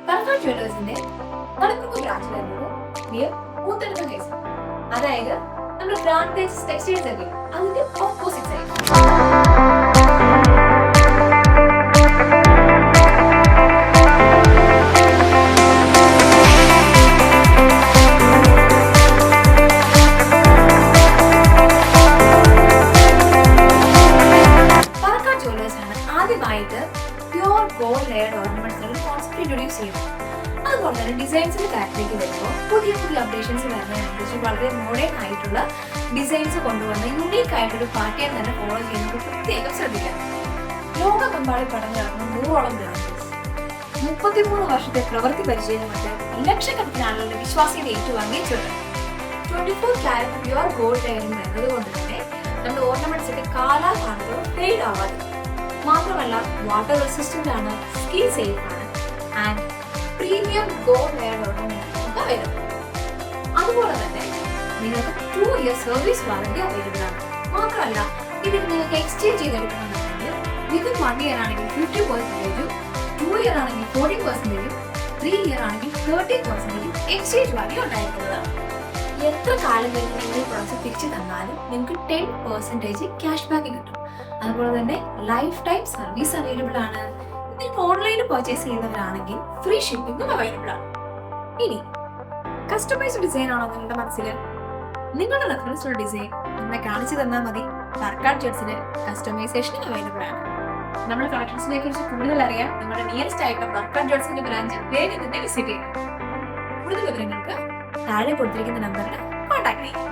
Parakkad ജ്വല്ലേഴ്സിന്റെ Thalippuram branch വരുന്നത് near മൂത്തെടുത്ത case, അതായത് നമ്മുടെ ഗ്രാൻഡ് തേജസ് ടെക്സ്റ്റൈൽസ് ഒക്കെ അതിന്റെ ഓപ്പോസിറ്റ് സൈഡ്. പറക്കാട് ജ്വല്ലേഴ്സ് ആണ് ആദ്യമായിട്ട് pure gold layered ornaments concept introduce ചെയ്യുന്നത്. അതുപോലെ തന്നെ ഡിസൈൻസിന്റെ കാര്യത്തിലേക്ക് വരുമ്പോൾ പുതിയ പുതിയ അപ്ഡേഷൻസ് വരുന്നതിനനുസരിച്ച് വളരെ മോഡേൺ ആയിട്ടുള്ള ഡിസൈൻസ് കൊണ്ടുവന്ന് യുണീക്ക് ആയിട്ടൊരു പാറ്റേൺ തന്നെ ഫോളോ ചെയ്യുന്നത് പ്രത്യേകം ശ്രദ്ധിക്കണം. ലോകമെമ്പാടും കടന്നു കിടക്കുന്ന 100ഓളം ബ്രാഞ്ചസ്, 33 വർഷത്തെ പ്രവൃത്തി പരിചയമായിട്ട് ലക്ഷക്കണക്കിന് ആളുകളുടെ വിശ്വാസ്യത ഏറ്റുവാങ്ങിയ ചുരുക്കം 24 കാരറ്റ് പ്യൂർ ഗോൾഡ് ലെയറിംഗ് വരുന്നത് കൊണ്ട് തന്നെ നമ്മുടെ ഓർണമെന്റ്സിന്റെ കാലാകാലത്ത് ഫെയ്ഡ് ആവാതെ, മാത്രമല്ല വാട്ടർ റെസിസ്റ്റന്റ് ആണ്, സ്കിൻ സേഫ് ആണ് and premium gold layer ornaments available. അതുപോലെ തന്നെ നിങ്ങൾക്ക് 2 year സർവീസ് വാറന്റി അവൈലബിൾ ആണ്. മാത്രമല്ല ഇതിൽ നിങ്ങൾക്ക് എക്സ്ചേഞ്ച് ചെയ്തെടുക്കണമെന്നുണ്ടെങ്കിൽ വിത്തിൻ 1 year ആണെങ്കിൽ 50%, 2 year ആണെങ്കിൽ 40%, 3 year ആണെങ്കിൽ 30% എക്സ്ചേഞ്ച് വാല്യൂ ഉണ്ടായിരിക്കുന്നതാണ്. എത്ര കാലം വരെ നിങ്ങൾ പ്രോഡക്റ്റ് തിരിച്ചു തന്നാലും നിങ്ങൾക്ക് 10% ക്യാഷ് ബാക്ക് കിട്ടും. അതുപോലെ തന്നെ ലൈഫ് ടൈം സർവീസ് അവൈലബിൾ ആണ്. നിങ്ങൾ ഓൺലൈനിൽ പർച്ചേസ് ചെയ്യുന്നവരാണെങ്കിൽ ഫ്രീ ഷിപ്പിംഗും അവൈലബിൾ ആണ്. ഇനി കസ്റ്റമൈസ്ഡ് ഡിസൈൻ ആണോ നിങ്ങളുടെ മനസ്സിൽ? നിങ്ങളുടെ റെഫറൻസിലുള്ള ഡിസൈൻ നമ്മളെ കാണിച്ചു തന്നാൽ മതി. പറക്കാട് ജ്വല്ലേഴ്സിന് കസ്റ്റമൈസേഷൻ അവൈലബിൾ ആണ്. നമ്മുടെ കളക്ഷൻസിനെ കുറിച്ച് കൂടുതൽ അറിയാൻ നമ്മുടെ നിയറസ്റ്റ് ആയിട്ടുള്ള പറക്കാട് ജ്വല്ലേഴ്സിന്റെ ബ്രാഞ്ച് വേഗം തന്നെ വിസിറ്റ് ചെയ്യണം. കൂടുതൽ വിവരങ്ങൾക്ക് താഴെ കൊടുത്തിരിക്കുന്ന നമ്പറിൽ കോൺടാക്ട് ചെയ്യും.